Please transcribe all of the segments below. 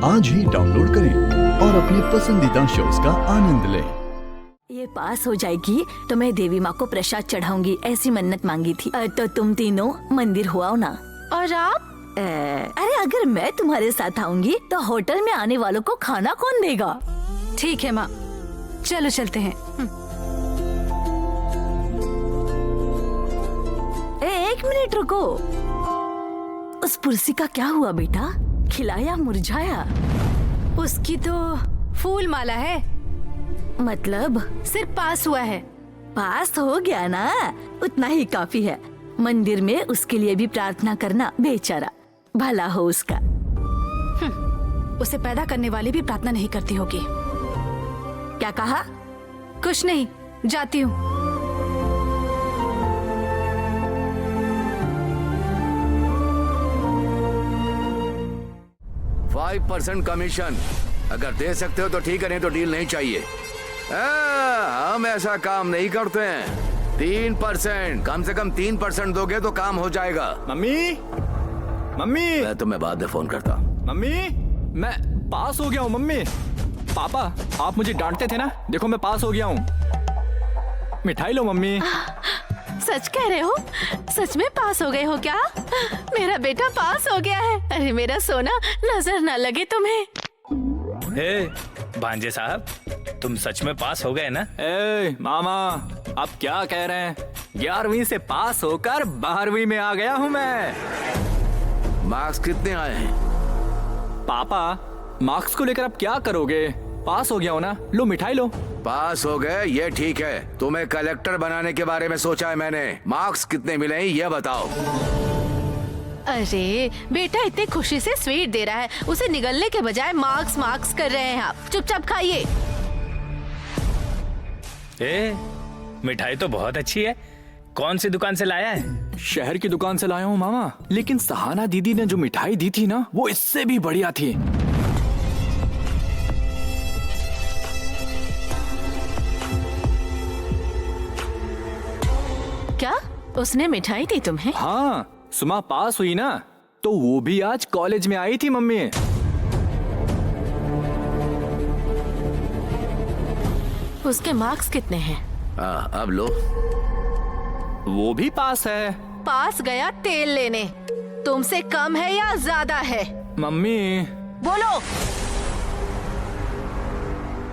आज ही डाउनलोड करें और अपने पसंदीदा शोज का आनंद लें। ये पास हो जाएगी तो मैं देवी माँ को प्रसाद चढ़ाऊंगी, ऐसी मन्नत मांगी थी। तो तुम तीनों मंदिर हो आओ ना। और आप? अरे अगर मैं तुम्हारे साथ आऊंगी तो होटल में आने वालों को खाना कौन देगा? ठीक है माँ, चलो चलते हैं। एक मिनट रुको, उस पुरसी का क्या हुआ बेटा? खिलाया मुरझाया? उसकी तो फूल माला है, मतलब सिर्फ पास हुआ है। पास हो गया ना, उतना ही काफी है। मंदिर में उसके लिए भी प्रार्थना करना, बेचारा भला हो उसका। उसे पैदा करने वाली भी प्रार्थना नहीं करती होगी। क्या कहा? कुछ नहीं, जाती हूँ। 5% कमीशन अगर दे सकते हो तो ठीक है, नहीं तो डील नहीं चाहिए। हम ऐसा काम नहीं करते हैं। 3%, कम से कम 3% दोगे तो काम हो जाएगा। मम्मी, मम्मी, मैं तुम्हें बाद में फोन करता हूँ। मम्मी, मैं पास हो गया हूँ। मम्मी, पापा, आप मुझे डांटते थे ना, देखो मैं पास हो गया हूँ। मिठाई लो मम्मी। सच कह रहे हो? सच में पास हो गए हो क्या? मेरा बेटा पास हो गया है। अरे मेरा सोना, नजर ना लगे तुम्हें। भांजे साहब, तुम सच में पास हो गए ना? मामा, आप क्या कह रहे हैं? 11वीं से पास होकर 12वीं में आ गया हूँ मैं। मार्क्स कितने आए हैं? पापा, मार्क्स को लेकर आप क्या करोगे? पास हो गया हो ना, लो मिठाई लो। पास हो गए ये ठीक है, तुम्हें कलेक्टर बनाने के बारे में सोचा है मैंने। मार्क्स कितने मिले हैं ये बताओ। अरे बेटा इतनी खुशी से स्वीट दे रहा है, उसे निगलने के बजाय मार्क्स मार्क्स कर रहे हैं आप। चुपचाप खाइए। मिठाई तो बहुत अच्छी है। कौन सी दुकान से लाया है? शहर की दुकान से लाया हूँ मामा, लेकिन सहाना दीदी ने जो मिठाई दी थी ना, वो इससे भी बढ़िया थी। क्या उसने मिठाई दी तुम्हें? हाँ, सुमा पास हुई ना, तो वो भी आज कॉलेज में आई थी मम्मी। उसके मार्क्स कितने हैं? अब लो। वो भी पास है। पास गया तेल लेने। तुमसे कम है या ज्यादा है? मम्मी, बोलो।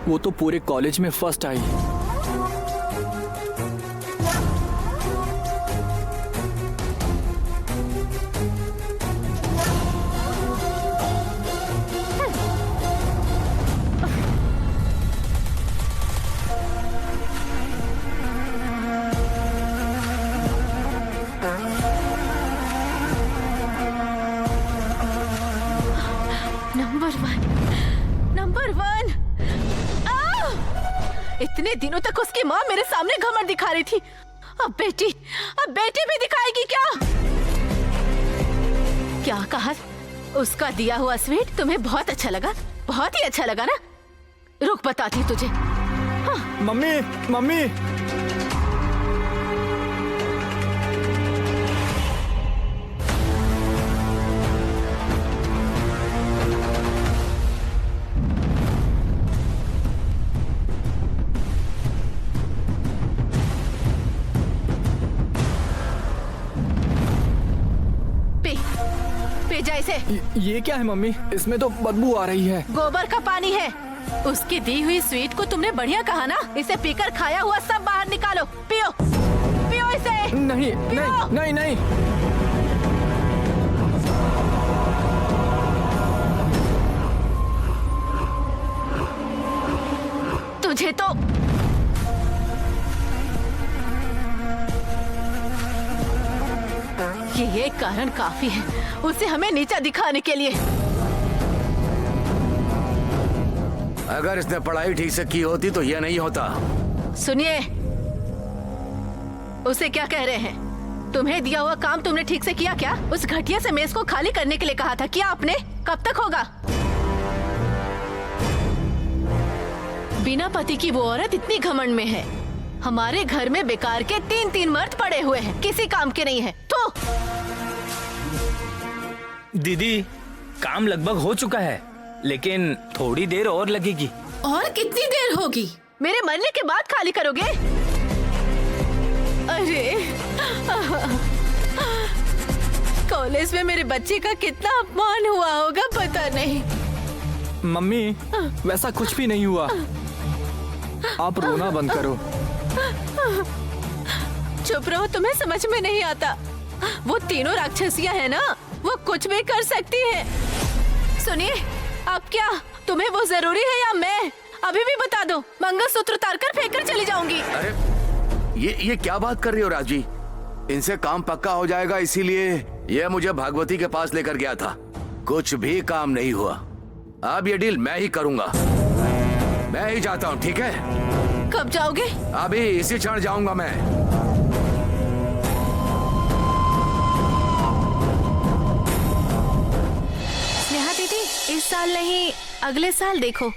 वो तो पूरे कॉलेज में फर्स्ट आई। Number one. इतने दिनों तक उसकी माँ मेरे सामने घमंड दिखा रही थी, अब बेटी भी दिखाएगी क्या? क्या कहा? उसका दिया हुआ स्वीट तुम्हें बहुत अच्छा लगा? बहुत ही अच्छा लगा ना? रुक बताती तुझे। मम्मी, मम्मी, भेजा इसे। ये क्या है मम्मी? इसमें तो बदबू आ रही है। गोबर का पानी है। उसकी दी हुई स्वीट को तुमने बढ़िया कहा ना, इसे पीकर खाया हुआ सब बाहर निकालो। पियो, पियो इसे। नहीं, पियो। नहीं, नहीं, नहीं। तुझे तो ये कारण काफी है उसे हमें नीचा दिखाने के लिए। अगर इसने पढ़ाई ठीक से की होती तो यह नहीं होता। सुनिए, उसे क्या कह रहे हैं? तुम्हें दिया हुआ काम तुमने ठीक से किया क्या? उस घटिया से मेज को खाली करने के लिए कहा था, किया आपने? कब तक होगा? बिना पति की वो औरत इतनी घमंड में है। हमारे घर में बेकार के 3-3 मर्द पड़े हुए हैं, किसी काम के नहीं है। तो दीदी, काम लगभग हो चुका है, लेकिन थोड़ी देर और लगेगी। और कितनी देर होगी? मेरे मरने के बाद खाली करोगे? अरे कॉलेज में मेरे बच्चे का कितना अपमान हुआ होगा पता नहीं। मम्मी वैसा कुछ भी नहीं हुआ, आप रोना बंद करो। चुप रहो, तुम्हें समझ में नहीं आता। वो तीनों राक्षसियां हैं ना, वो कुछ भी कर सकती है। सुनिए, अब क्या तुम्हें वो जरूरी है या मैं? अभी भी बता दो, मंगलसूत्र उतारकर फेंककर चली जाऊंगी। अरे ये क्या बात कर रही हो राजी? इनसे काम पक्का हो जाएगा, इसीलिए ये मुझे भागवती के पास लेकर गया था। कुछ भी काम नहीं हुआ। अब ये डील मैं ही करूंगा। मैं ही जाता हूँ, ठीक है? कब जाओगे? अभी इसी क्षण जाऊंगा मैं। स्नेहा दीदी, इस साल नहीं अगले साल देखो,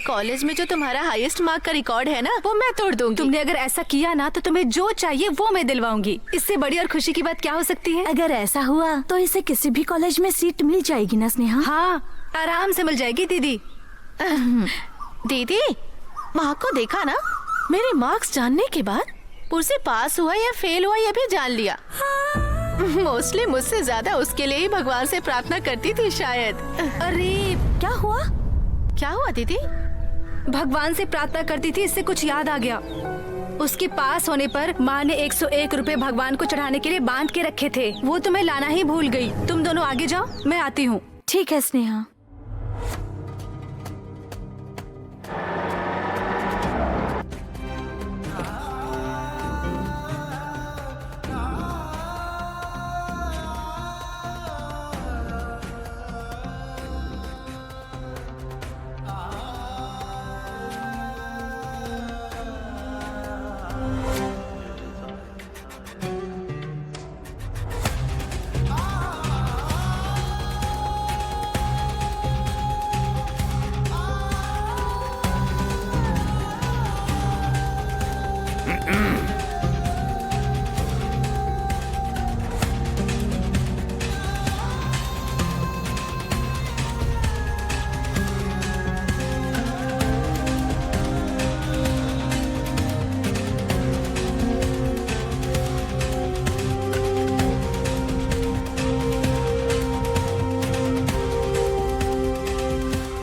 कॉलेज में जो तुम्हारा हाईएस्ट मार्क का रिकॉर्ड है ना, वो मैं तोड़ दूंगी। तुमने अगर ऐसा किया ना तो तुम्हें जो चाहिए वो मैं दिलवाऊंगी। इससे बड़ी और खुशी की बात क्या हो सकती है? अगर ऐसा हुआ तो इसे किसी भी कॉलेज में सीट मिल जाएगी ना स्नेहा? हाँ, आराम से मिल जाएगी दीदी। दीदी, माँ को देखा ना, मेरे मार्क्स जानने के बाद उसे पास हुआ या फेल हुआ ये भी जान लिया। मोस्टली मुझसे ज्यादा उसके लिए ही भगवान से प्रार्थना करती थी शायद। अरे क्या हुआ? क्या हुआ दीदी? भगवान से प्रार्थना करती थी, इससे कुछ याद आ गया। उसके पास होने पर माँ ने 101 रुपए भगवान को चढ़ाने के लिए बांध के रखे थे, वो तुम्हें लाना ही भूल गई। तुम दोनों आगे जाओ, मैं आती हूँ। ठीक है स्नेहा।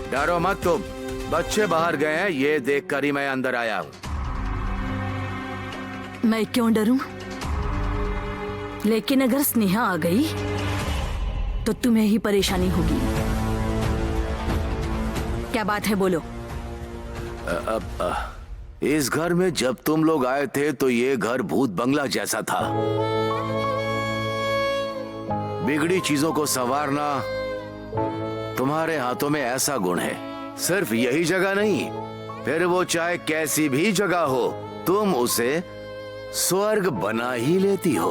डरो मत तुम, बच्चे बाहर गए हैं ये देखकर ही मैं अंदर आया हूँ। मैं क्यों डरूं? लेकिन अगर स्नेहा आ गई तो तुम्हें ही परेशानी होगी। क्या बात है, बोलो। इस घर में जब तुम लोग आए थे तो ये घर भूत बंगला जैसा था। बिगड़ी चीजों को संवारना तुम्हारे हाथों में ऐसा गुण है। सिर्फ यही जगह नहीं, फिर वो चाहे कैसी भी जगह हो, तुम उसे स्वर्ग बना ही लेती हो।